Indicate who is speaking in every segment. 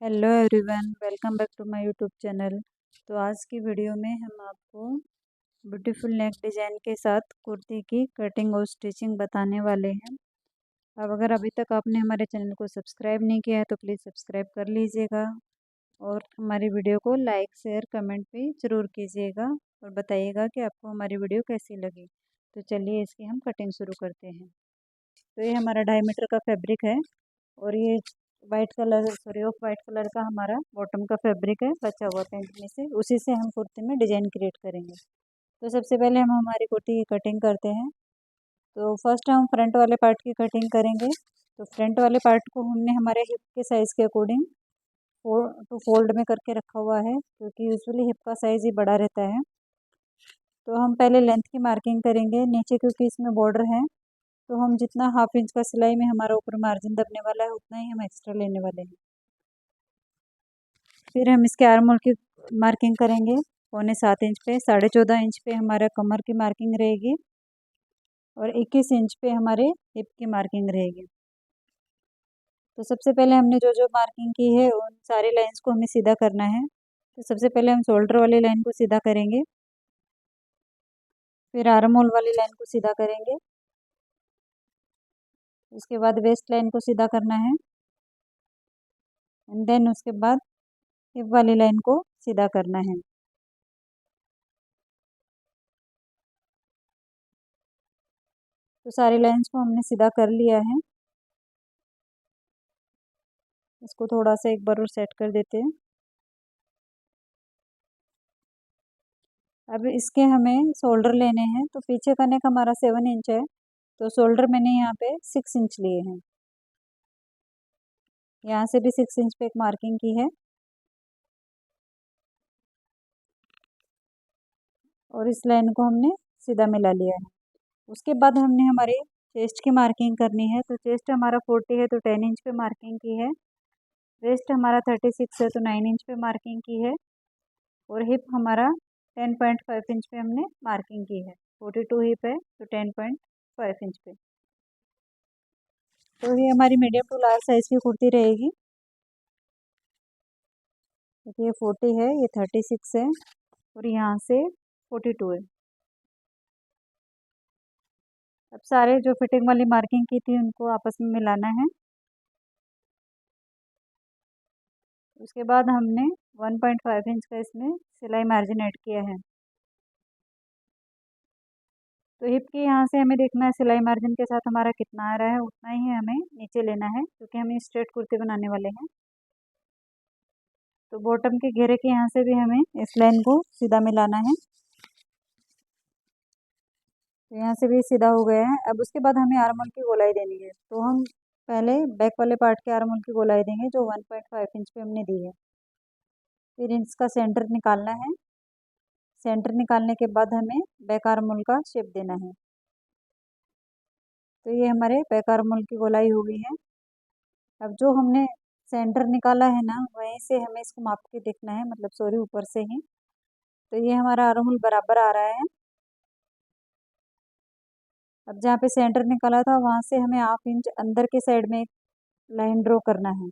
Speaker 1: Hello everyone, welcome back to my YouTube channel. तो आज की वीडियो में हम आपको ब्यूटीफुल नेक डिज़ाइन के साथ कुर्ती की कटिंग और स्टिचिंग बताने वाले हैं। अब अगर अभी तक आपने हमारे चैनल को सब्सक्राइब नहीं किया है तो प्लीज़ सब्सक्राइब कर लीजिएगा और हमारी वीडियो को लाइक शेयर कमेंट भी ज़रूर कीजिएगा और बताइएगा कि आपको हमारी वीडियो कैसी लगी। तो चलिए इसकी हम कटिंग शुरू करते हैं। तो ये हमारा 2.5 मीटर का फैब्रिक है और ये white colour of white colour का हमारा बॉटम का फैब्रिक है बचा हुआ पैंट में से, उसी से हम कुर्ती में डिजाइन क्रिएट करेंगे। तो सबसे पहले हम हमारी कुर्ती की कटिंग करते हैं। तो फर्स्ट हम फ्रंट वाले पार्ट की कटिंग करेंगे। तो फ्रंट वाले पार्ट को हमने हमारे हिप के साइज़ के अकॉर्डिंग फोल्ड में करके रखा हुआ है, क्योंकि यूजुअली हिप का साइज़ ही बड़ा रहता है। तो हम पहले लेंथ की मार्किंग करेंगे नीचे, क्योंकि इसमें बॉर्डर है। तो हम जितना 1/2 इंच का सिलाई में हमारा ऊपर मार्जिन दबने वाला है उतना ही हम एक्स्ट्रा लेने वाले हैं। फिर हम इसके आर्म होल की मार्किंग करेंगे 7.25 इंच पे। 14.5 इंच पे हमारा कमर की मार्किंग रहेगी और 21 इंच पे हमारे हिप की मार्किंग रहेगी। तो सबसे पहले हमने जो जो मार्किंग की है उन सारी लाइंस को हमें सीधा करना है। तो सबसे पहले हम शोल्डर वाली लाइन को सीधा करेंगे, फिर आर्म होल वाली लाइन को सीधा करेंगे, उसके बाद वेस्ट लाइन को सीधा करना है एंड देन उसके बाद हिप वाली लाइन को सीधा करना है। तो सारी लाइंस को हमने सीधा कर लिया है। इसको थोड़ा सा एक बार और सेट कर देते हैं। अब इसके हमें शोल्डर लेने हैं। तो पीछे का नेक हमारा 7 इंच है, तो शोल्डर मैंने यहाँ पे 6 इंच लिए हैं। यहाँ से भी 6 इंच पे एक मार्किंग की है और इस लाइन को हमने सीधा मिला लिया है। उसके बाद हमने हमारे चेस्ट की मार्किंग करनी है। तो चेस्ट हमारा 40 है तो 10 इंच पे मार्किंग की है। वेस्ट हमारा 36 है तो 9 इंच पे मार्किंग की है और हिप हमारा 10.5 इंच पे हमने मार्किंग की है। 42 हिप है तो 10.5 इंच पे। तो ये हमारी मीडियम टू लार्ज साइज़ की कुर्ती रहेगी। ये 40 है, ये 36 है और यहाँ से 42 है। अब सारे जो फिटिंग वाली मार्किंग की थी उनको आपस में मिलाना है। उसके बाद हमने 1.5 इंच का इसमें सिलाई मार्जिन ऐड किया है। तो हिप के यहाँ से हमें देखना है सिलाई मार्जिन के साथ हमारा कितना आ रहा है, उतना ही हमें नीचे लेना है, क्योंकि हम स्ट्रेट कुर्ती बनाने वाले हैं। तो बॉटम के घेरे के यहाँ से भी हमें इस लाइन को सीधा मिलाना है। तो यहाँ से भी सीधा हो गया है। अब उसके बाद हमें आर्म होल की गोलाई देनी है। तो हम पहले बैक वाले पार्ट के आर्म होल की गोलाई देंगे जो 1.5 इंच पे हमने दी है। फिर इसका सेंटर निकालना है। सेंटर निकालने के बाद हमें बैक आर्म होल का शेप देना है। तो ये हमारे बैक आर्म होल की गोलाई हो गई है। अब जो हमने सेंटर निकाला है ना, वहीं से हमें इसको माप के देखना है, मतलब सॉरी ऊपर से ही। तो ये हमारा आर्म होल बराबर आ रहा है। अब जहाँ पे सेंटर निकाला था वहाँ से हमें 1/2 इंच अंदर के साइड में एक लाइन ड्रॉ करना है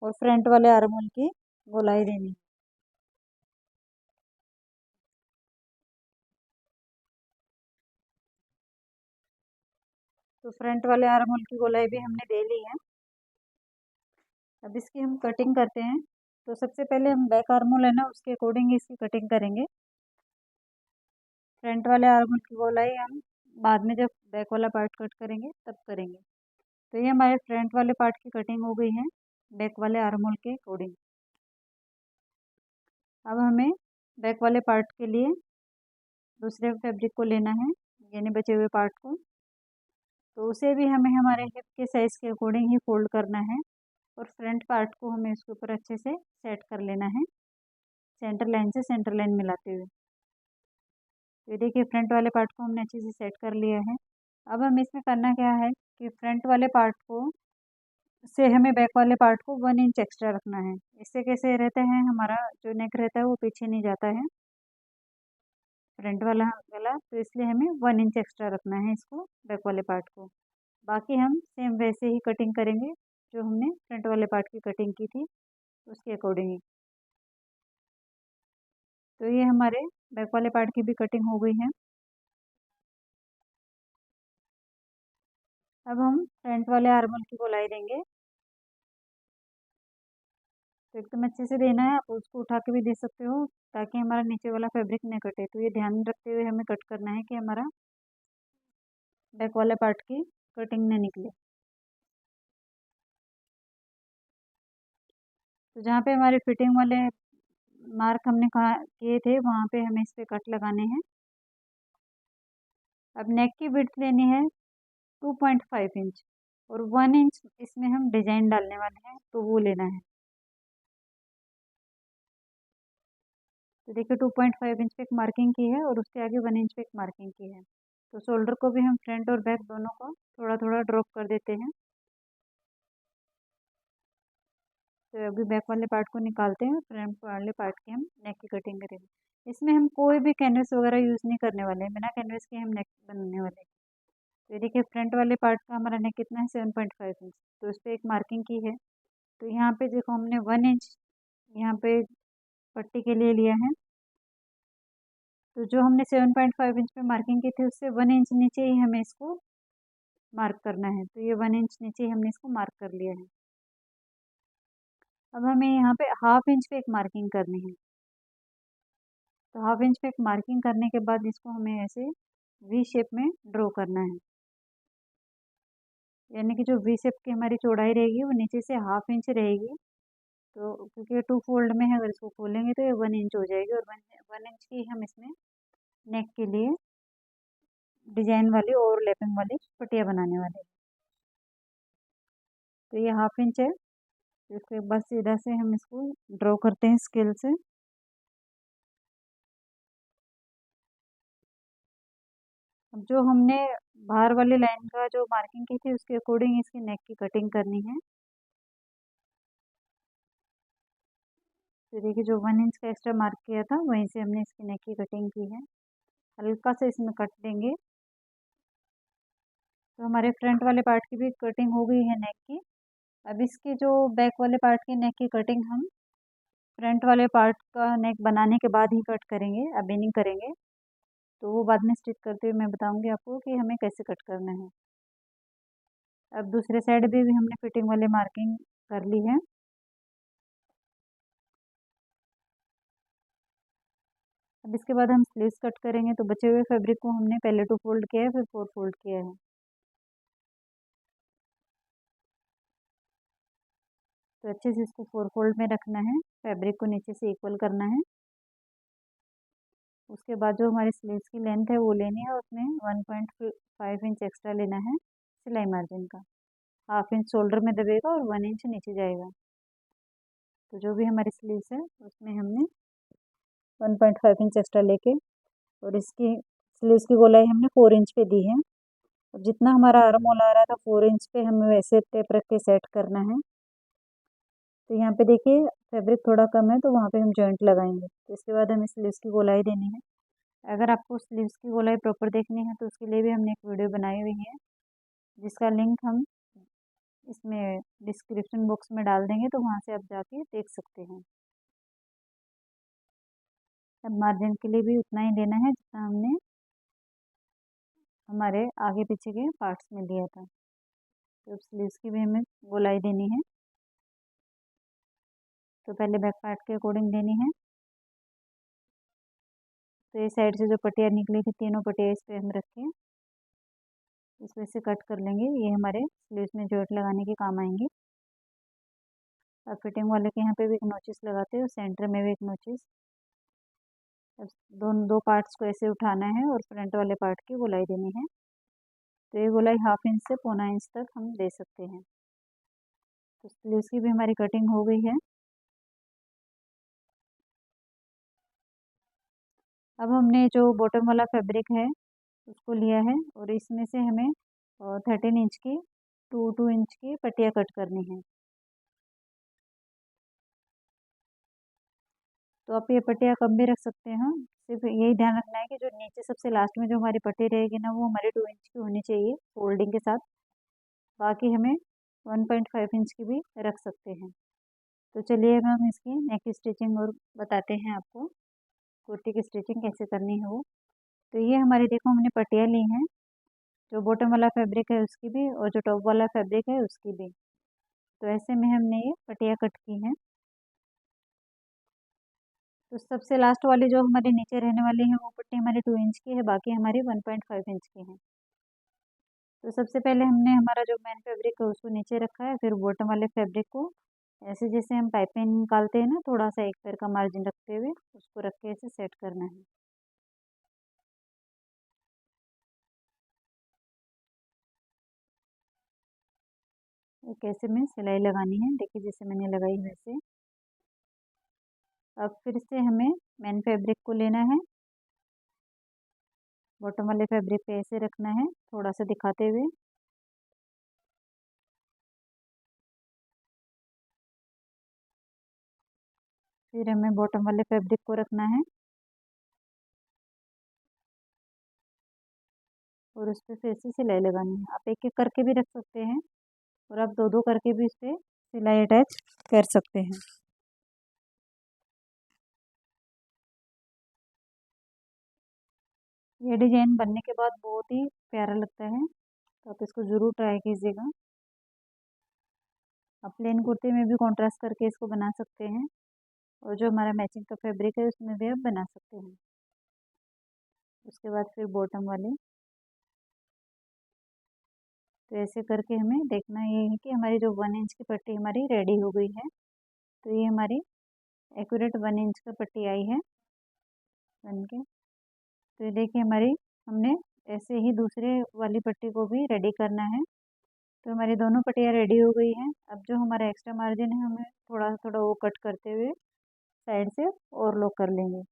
Speaker 1: और फ्रंट वाले आर्म होल की गोलाई देनी है। तो फ्रंट वाले आर्म होल की गोलाई भी हमने दे ली है। अब इसकी हम कटिंग करते हैं। तो सबसे पहले हम बैक आर्म होल है ना, उसके अकॉर्डिंग इसकी कटिंग करेंगे। फ्रंट वाले आर्म होल की गोलाई हम बाद में जब बैक वाला पार्ट कट करेंगे तब करेंगे। तो ये हमारे फ्रंट वाले पार्ट की कटिंग हो गई है बैक वाले आर्म होल के अकॉर्डिंग। अब हमें बैक वाले पार्ट के लिए दूसरे फैब्रिक को लेना है, यानी बचे हुए पार्ट को। तो उसे भी हमें हमारे हिप के साइज़ के अकॉर्डिंग ही फोल्ड करना है और फ्रंट पार्ट को हमें इसके ऊपर अच्छे से सेट कर लेना है, सेंटर लाइन से सेंटर लाइन मिलाते हुए। तो ये देखिए फ्रंट वाले पार्ट को हमने अच्छे से सेट कर लिया है। अब हमें इसमें करना क्या है कि फ्रंट वाले पार्ट को से हमें बैक वाले पार्ट को 1 इंच एक्स्ट्रा रखना है। इससे कैसे रहता है, हमारा जो नेक रहता है वो पीछे नहीं जाता है, फ्रंट वाला गला। तो इसलिए हमें 1 इंच एक्स्ट्रा रखना है इसको, बैक वाले पार्ट को। बाकी हम सेम वैसे ही कटिंग करेंगे जो हमने फ्रंट वाले पार्ट की कटिंग की थी उसके अकॉर्डिंग ही। तो ये हमारे बैक वाले पार्ट की भी कटिंग हो गई है। अब हम फ्रंट वाले आर्मल की गोलाई देंगे। तो एकदम अच्छे से देना है, आप उसको उठा के भी दे सकते हो ताकि हमारा नीचे वाला फैब्रिक न कटे। तो ये ध्यान रखते हुए हमें कट करना है कि हमारा बैक वाले पार्ट की कटिंग न निकले। तो जहाँ पे हमारे फिटिंग वाले मार्क हमने कहा किए थे वहाँ पे हमें इस पे कट लगाने हैं। अब नेक की विड्थ लेनी है 2.5 इंच और 1 इंच इसमें हम डिजाइन डालने वाले हैं, तो वो लेना है। तो देखिए 2.5 इंच पे एक मार्किंग की है और उसके आगे 1 इंच पे एक मार्किंग की है। तो शोल्डर को भी हम फ्रंट और बैक दोनों को थोड़ा थोड़ा ड्रॉप कर देते हैं। तो अभी बैक वाले पार्ट को निकालते हैं, फ्रंट वाले पार्ट की हम नेक की कटिंग करेंगे। इसमें हम कोई भी कैनवस वगैरह यूज़ नहीं करने वाले हैं, बिना कैनवस के हम नेक बनाने वाले हैं। तो ये देखिए फ्रंट वाले पार्ट का हमारा नेक कितना है 7.5 इंच। तो उस पर एक मार्किंग की है। तो यहाँ पे देखो हमने 1 इंच यहाँ पे पट्टी के लिए लिया है। तो जो हमने 7.5 इंच पे मार्किंग की थी उससे 1 इंच नीचे ही हमें इसको मार्क करना है। तो ये 1 इंच नीचे ही हमने इसको मार्क कर लिया है। अब हमें यहाँ पे हाफ इंच पे एक मार्किंग करनी है। तो हाफ इंच पे एक मार्किंग करने के बाद इसको हमें ऐसे वी शेप में ड्रॉ करना है। यानी कि जो वी शेप की हमारी चौड़ाई रहेगी वो नीचे से हाफ इंच रहेगी। तो क्योंकि 2 फोल्ड में है, अगर इसको खोलेंगे तो ये 1 इंच हो जाएगी और 1 इंच की हम इसमें नेक के लिए डिजाइन वाली ओवरलैपिंग वाली पट्टियाँ बनाने वाले हैं। तो ये हाफ इंच है। तो इसके बाद सीधा से हम इसको ड्रॉ करते हैं स्केल से। अब जो हमने बाहर वाली लाइन का जो मार्किंग की थी उसके अकॉर्डिंग इसकी नेक की कटिंग करनी है। तो देखिए जो 1 इंच का एक्स्ट्रा मार्क किया था वहीं से हमने इसकी नेक की कटिंग की है। हल्का से इसमें कट देंगे। तो हमारे फ्रंट वाले पार्ट की भी कटिंग हो गई है नेक की। अब इसके जो बैक वाले पार्ट की नेक की कटिंग हम फ्रंट वाले पार्ट का नेक बनाने के बाद ही कट करेंगे, अभी नहीं करेंगे। तो वो बाद में स्टिच करते हुए मैं बताऊंगी आपको कि हमें कैसे कट करना है। अब दूसरे साइड भी हमने फिटिंग वाले मार्किंग कर ली है। अब इसके बाद हम स्लीव्स कट करेंगे। तो बचे हुए फैब्रिक को हमने पहले 2 फोल्ड किया है, फिर 4 फोल्ड किया है। तो अच्छे से इसको 4 फोल्ड में रखना है, फैब्रिक को नीचे से इक्वल करना है। उसके बाद जो हमारी स्लीव्स की लेंथ है वो लेनी है, उसमें 1.5 इंच एक्स्ट्रा लेना है सिलाई मार्जिन का। हाफ इंच शोल्डर में दबेगा और 1 इंच नीचे जाएगा। तो जो भी हमारी स्लीव्स है उसमें हमने 1.5 इंच एक्स्ट्रा लेके और इसकी स्लीव्स की गोलाई हमने 4 इंच पे दी है। अब जितना हमारा आर्म होल आ रहा था 4 इंच पे हमें वैसे टेप रख के सेट करना है। तो यहाँ पे देखिए फैब्रिक थोड़ा कम है तो वहाँ पे हम जॉइंट लगाएंगे। तो इसके बाद हमें स्लीव्स की गोलाई देनी है। अगर आपको स्लीव्स की गोलाई प्रॉपर देखनी है तो उसके लिए भी हमने एक वीडियो बनाई हुई है, जिसका लिंक हम इसमें डिस्क्रिप्शन बॉक्स में डाल देंगे, तो वहाँ से आप जाके देख सकते हैं। अब मार्जिन के लिए भी उतना ही लेना है जितना हमने हमारे आगे पीछे के पार्ट्स में लिया था। तो स्लीव्स की भी हमें गोलाई देनी है। तो पहले बैक पार्ट के अकॉर्डिंग देनी है। तो ये साइड से जो पट्टियाँ निकली थी तीनों पट्टियाँ इस पर हम रखें, इस वजह से कट कर लेंगे। ये हमारे स्लीव्स में जॉइंट लगाने के काम आएंगे। अब फिटिंग वाले के यहाँ पे भी एक नोचिस लगाते हैं और सेंटर में भी एक नोचिस। अब दोनों 2 पार्ट्स को ऐसे उठाना है और फ्रंट वाले पार्ट की गोलाई देनी है। तो ये गोलाई हाफ इंच से पौना इंच तक हम दे सकते हैं। तो स्लीव्स की भी हमारी कटिंग हो गई है। अब हमने जो बॉटम वाला फैब्रिक है उसको लिया है और इसमें से हमें 13 इंच की 2 इंच की पट्टियाँ कट करनी है। तो आप ये पट्टियाँ कम भी रख सकते हैं। सिर्फ यही ध्यान रखना है कि जो नीचे सबसे लास्ट में जो हमारी पट्टी रहेगी ना वो हमारी 2 इंच की होनी चाहिए फोल्डिंग के साथ। बाकी हमें 1.5 इंच की भी रख सकते हैं। तो चलिए अब हम इसकी नेक स्टिचिंग और बताते हैं आपको कुर्ती की स्टिचिंग कैसे करनी है वो। तो ये हमारी देखो हमने पट्टियाँ ली हैं, जो बॉटम वाला फैब्रिक है उसकी भी और जो टॉप वाला फैब्रिक है उसकी भी। तो ऐसे में हमने ये पट्टियाँ कट की हैं। तो सबसे लास्ट वाली जो हमारे नीचे रहने वाली है वो पट्टी हमारी 2 इंच की है, बाकी हमारी 1.5 इंच की है। तो सबसे पहले हमने हमारा जो मेन फैब्रिक है उसको नीचे रखा है, फिर बॉटम वाले फैब्रिक को ऐसे जैसे हम पाइपिंग निकालते हैं ना, थोड़ा सा एक पैर का मार्जिन रखते हुए उसको रख के ऐसे सेट करना है। एक ऐसे में सिलाई लगानी है, देखिए जैसे मैंने लगाई वैसे। अब फिर से हमें मेन फैब्रिक को लेना है, बॉटम वाले फैब्रिक पे ऐसे रखना है थोड़ा सा दिखाते हुए। फिर हमें बॉटम वाले फैब्रिक को रखना है और उस पर फिर से सिलाई लगानी है। आप एक एक करके भी रख सकते हैं और आप दो दो करके भी इस पर सिलाई अटैच कर सकते हैं। ये डिजाइन बनने के बाद बहुत ही प्यारा लगता है, तो आप इसको ज़रूर ट्राई कीजिएगा। आप प्लेन कुर्ती में भी कॉन्ट्रास्ट करके इसको बना सकते हैं और जो हमारा मैचिंग का फैब्रिक है उसमें भी आप बना सकते हैं। उसके बाद फिर बॉटम वाले, तो ऐसे करके हमें देखना ये है कि हमारी जो 1 इंच की पट्टी हमारी रेडी हो गई है। तो ये हमारी एक्यूरेट 1 इंच का पट्टी आई है बन के। तो ये देखिए हमारी हमने ऐसे ही दूसरे वाली पट्टी को भी रेडी करना है। तो हमारी दोनों पट्टियाँ रेडी हो गई हैं। अब जो हमारा एक्स्ट्रा मार्जिन है हमें थोड़ा थोड़ा वो कट करते हुए साइड से ओवरलॉक कर लेंगे।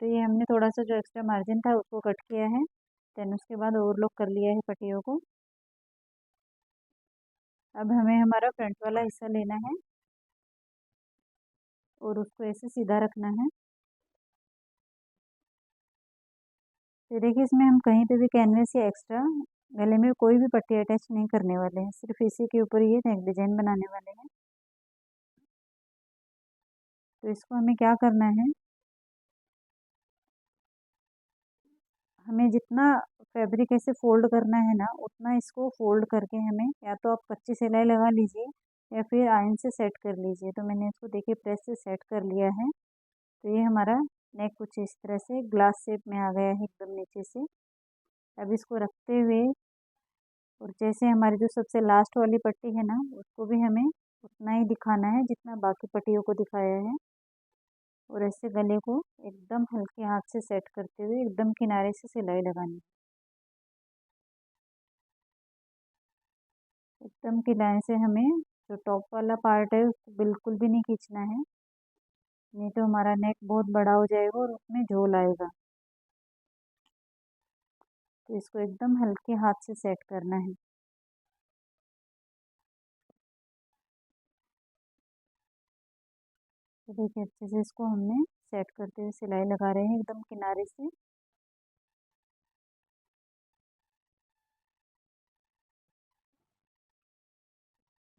Speaker 1: तो ये हमने थोड़ा सा जो एक्स्ट्रा मार्जिन था उसको कट किया है, देन उसके बाद ओवरलॉक कर लिया है पट्टियों को। अब हमें हमारा फ्रंट वाला हिस्सा लेना है और उसको ऐसे सीधा रखना है। तो देखिए इसमें हम कहीं पे भी कैनवस या एक्स्ट्रा गले में कोई भी पट्टी अटैच नहीं करने वाले हैं, सिर्फ इसी के ऊपर ये नेक डिजाइन बनाने वाले हैं। तो इसको हमें क्या करना है, हमें जितना फैब्रिक ऐसे फोल्ड करना है ना उतना इसको फोल्ड करके हमें या तो आप कच्ची सिलाई लगा लीजिए या फिर आयरन से सेट कर लीजिए। तो मैंने इसको देखिए प्रेस से सेट कर लिया है। तो ये हमारा नेक कुछ इस तरह से ग्लास शेप में आ गया है एकदम नीचे से। अब इसको रखते हुए और जैसे हमारी जो सबसे लास्ट वाली पट्टी है ना उसको भी हमें उतना ही दिखाना है जितना बाकी पट्टियों को दिखाया है। और ऐसे गले को एकदम हल्के हाथ से सेट करते हुए एकदम किनारे से सिलाई लगानी है। एकदम किनारे से हमें जो टॉप वाला पार्ट है उसको बिल्कुल भी नहीं खींचना है, नहीं तो हमारा नेक बहुत बड़ा हो जाएगा और उसमें झोल आएगा। तो इसको एकदम हल्के हाथ से सेट करना है। तो देखिए अच्छे से इसको हमने सेट करते हुए सिलाई लगा रहे हैं एकदम किनारे से।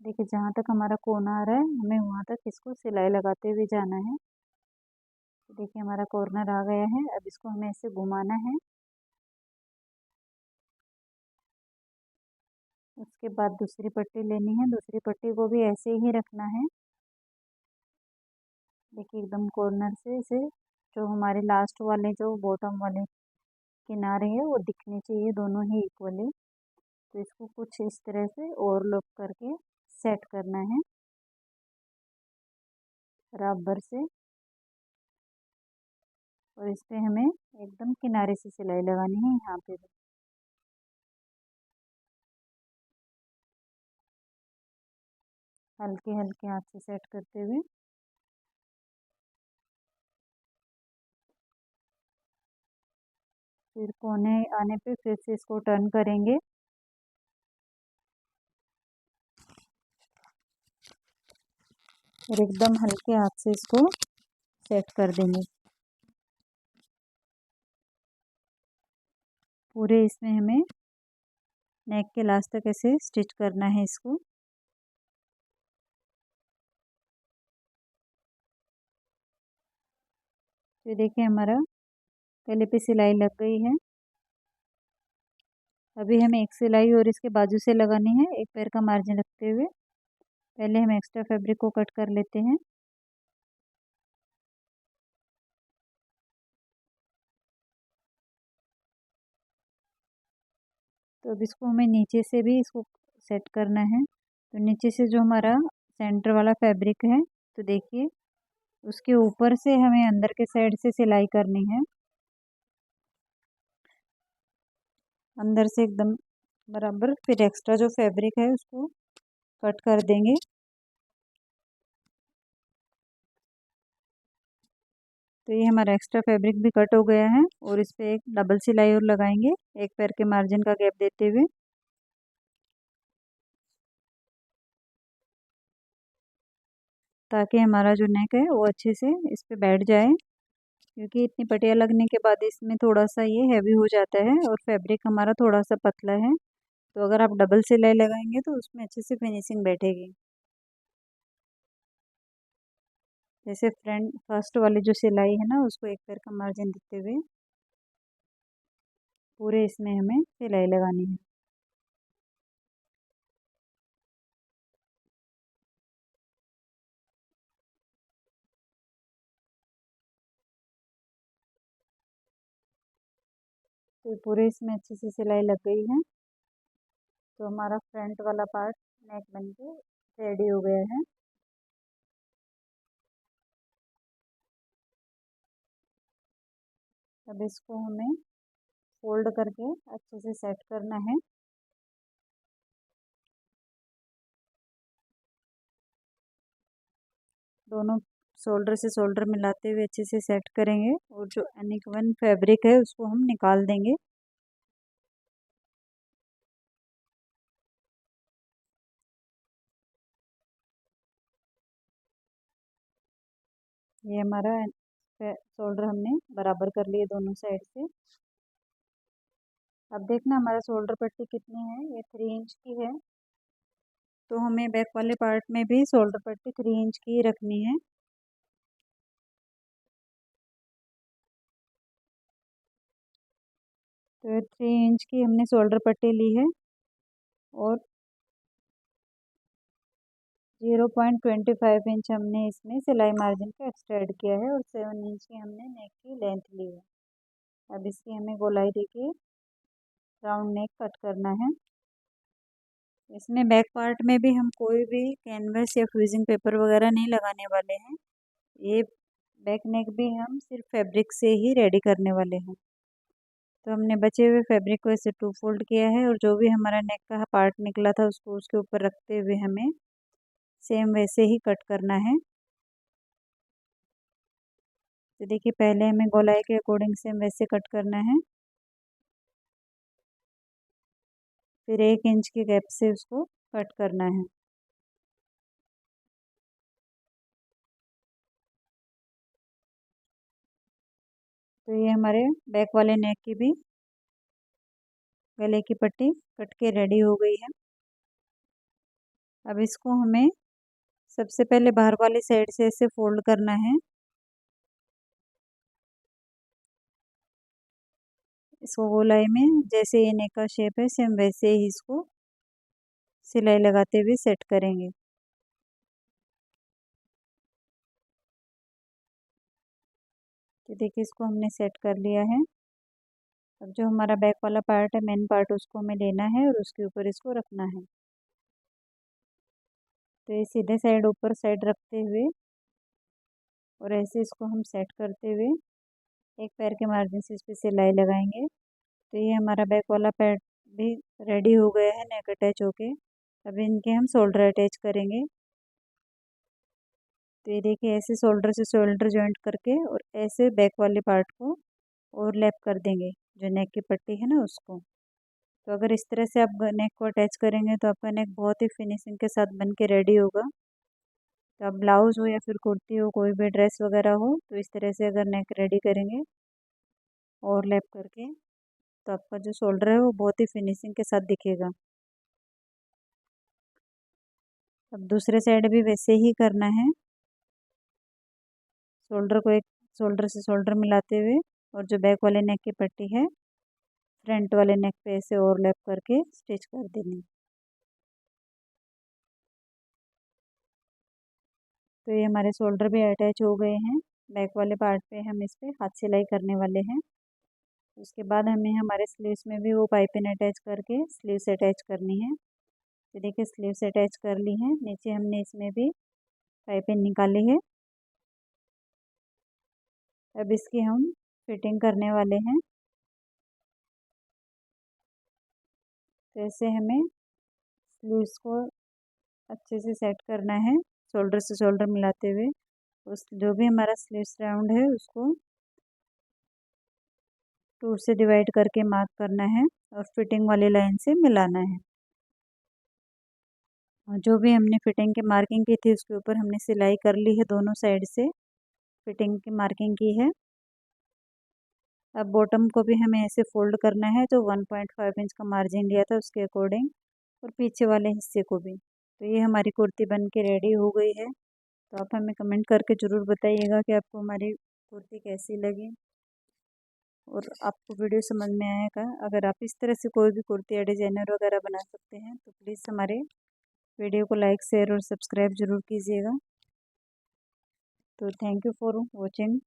Speaker 1: देखिए जहाँ तक हमारा कोना आ रहा है हमें वहाँ तक इसको सिलाई लगाते हुए जाना है। तो देखिए हमारा कॉर्नर आ गया है, अब इसको हमें ऐसे घुमाना है। उसके बाद दूसरी पट्टी लेनी है, दूसरी पट्टी को भी ऐसे ही रखना है। देखिए एकदम कॉर्नर से इसे जो हमारे लास्ट वाले जो बॉटम वाले किनारे हैं वो दिखने चाहिए दोनों ही इक्वली। तो इसको कुछ इस तरह से ओवरलैप करके सेट करना है बराबर से। और इस पे हमें एकदम किनारे से सिलाई लगानी है यहाँ पे भी। हल्के हल्के हाथ से सेट करते हुए। फिर कोने आने पे फिर से इसको टर्न करेंगे और एकदम हल्के हाथ से इसको सेट कर देंगे। पूरे इसमें हमें नेक के लास्ट तक ऐसे स्टिच करना है इसको। तो देखिए हमारा गले पे सिलाई लग गई है। अभी हमें एक सिलाई और इसके बाजू से लगानी है, एक पैर का मार्जिन रखते हुए। पहले हम एक्स्ट्रा फैब्रिक को कट कर लेते हैं। तो अब इसको हमें नीचे से भी इसको सेट करना है। तो नीचे से जो हमारा सेंटर वाला फैब्रिक है, तो देखिए उसके ऊपर से हमें अंदर के साइड से सिलाई करनी है, अंदर से एकदम बराबर। फिर एक्स्ट्रा जो फैब्रिक है उसको कट कर देंगे। तो ये हमारा एक्स्ट्रा फैब्रिक भी कट हो गया है और इस पे एक डबल सिलाई और लगाएंगे, एक पैर के मार्जिन का गैप देते हुए, ताकि हमारा जो नेक है वो अच्छे से इस पे बैठ जाए। क्योंकि इतनी पटिया लगने के बाद इसमें थोड़ा सा ये हैवी हो जाता है और फैब्रिक हमारा थोड़ा सा पतला है। तो अगर आप डबल सिलाई लगाएंगे तो उसमें अच्छे से फिनिशिंग बैठेगी। जैसे फ्रंट फर्स्ट वाली जो सिलाई है ना, उसको एक पैर का मार्जिन देते हुए पूरे इसमें हमें सिलाई लगानी है। तो पूरे इसमें अच्छे से सिलाई लग गई है। तो हमारा फ्रंट वाला पार्ट नेक बन के रेडी हो गया है। अब इसको हमें फोल्ड करके अच्छे से सेट करना है। दोनों शोल्डर से शोल्डर मिलाते हुए अच्छे से सेट करेंगे और जो अनइवन फैब्रिक है उसको हम निकाल देंगे। ये हमारा शोल्डर हमने बराबर कर लिए दोनों साइड से। अब देखना हमारा शोल्डर पट्टी कितनी है, ये 3 इंच की है। तो हमें बैक वाले पार्ट में भी शोल्डर पट्टी 3 इंच की ही रखनी है। तो 3 इंच की हमने शोल्डर पट्टी ली है और 0.25 इंच हमने इसमें सिलाई मार्जिन का एक्स्ट्रा ऐड किया है और 7 इंच की हमने नेक की लेंथ ली है। अब इसकी हमें गोलाई देके राउंड नेक कट करना है। इसमें बैक पार्ट में भी हम कोई भी कैनवस या फ्यूजिंग पेपर वगैरह नहीं लगाने वाले हैं। ये बैक नेक भी हम सिर्फ फैब्रिक से ही रेडी करने वाले हैं। तो हमने बचे हुए फैब्रिक को ऐसे 2 फोल्ड किया है और जो भी हमारा नेक का पार्ट निकला था उसको उसके ऊपर रखते हुए हमें सेम वैसे ही कट करना है। तो देखिए पहले हमें गोलाई के अकॉर्डिंग सेम वैसे कट करना है, फिर 1 इंच के गैप से उसको कट करना है। तो ये हमारे बैक वाले नेक की भी गले की पट्टी कट के रेडी हो गई है। अब इसको हमें सबसे पहले बाहर वाली साइड से ऐसे फोल्ड करना है। इसको गोलाई में जैसे ये नेक का शेप है सेम वैसे ही इसको सिलाई लगाते हुए सेट करेंगे। तो देखिए इसको हमने सेट कर लिया है। अब जो हमारा बैक वाला पार्ट है, मेन पार्ट, उसको हमें लेना है और उसके ऊपर इसको रखना है। तो ये सीधे साइड ऊपर साइड रखते हुए और ऐसे इसको हम सेट करते हुए एक पैर के मार्जिन से इस पर सिलाई लगाएंगे। तो ये हमारा बैक वाला पैर भी रेडी हो गया है नेक अटैच होके। अब इनके हम शोल्डर अटैच करेंगे। तो ये देखिए ऐसे शोल्डर से शोल्डर जॉइंट करके और ऐसे बैक वाले पार्ट को ओवरलैप कर देंगे, जो नेक की पट्टी है ना उसको। तो अगर इस तरह से आप नेक को अटैच करेंगे तो आपका नेक बहुत ही फिनिशिंग के साथ बन के रेडी होगा। तो आप ब्लाउज हो या फिर कुर्ती हो, कोई भी ड्रेस वगैरह हो, तो इस तरह से अगर नेक रेडी करेंगे ओवरलैप करके, तो आपका जो शोल्डर है वो बहुत ही फिनिशिंग के साथ दिखेगा। अब दूसरे साइड भी वैसे ही करना है। शोल्डर को एक शोल्डर से शोल्डर मिलाते हुए और जो बैक वाले नेक की पट्टी है फ्रंट वाले नेक पे ऐसे ओवरलैप करके स्टिच कर देनी। तो ये हमारे शोल्डर भी अटैच हो गए हैं। बैक वाले पार्ट पे हम इस पे हाथ सिलाई करने वाले हैं। उसके बाद हमें हमारे स्लीव्स में भी वो पाइपिंग अटैच करके स्लीव्स अटैच करनी है। तो देखिए स्लीव्स अटैच कर ली हैं। नीचे हमने इसमें भी पाइपिंग निकाली है। अब इसकी हम फिटिंग करने वाले हैं। तो ऐसे हमें स्लीव्स को अच्छे से सेट करना है शोल्डर से शोल्डर मिलाते हुए। उस जो भी हमारा स्लीव्स राउंड है उसको 2 से डिवाइड करके मार्क करना है और फिटिंग वाली लाइन से मिलाना है। और जो भी हमने फिटिंग की मार्किंग की थी उसके ऊपर हमने सिलाई कर ली है, दोनों साइड से फिटिंग की मार्किंग की है। अब बॉटम को भी हमें ऐसे फोल्ड करना है, जो 1.5 इंच का मार्जिन लिया था उसके अकॉर्डिंग, और पीछे वाले हिस्से को भी। तो ये हमारी कुर्ती बन के रेडी हो गई है। तो आप हमें कमेंट करके ज़रूर बताइएगा कि आपको हमारी कुर्ती कैसी लगी और आपको वीडियो समझ में आएगा। अगर आप इस तरह से कोई भी कुर्ती या डिज़ाइनर वगैरह बना सकते हैं तो प्लीज़ हमारे वीडियो को लाइक शेयर और सब्सक्राइब ज़रूर कीजिएगा। तो थैंक यू फॉर वॉचिंग।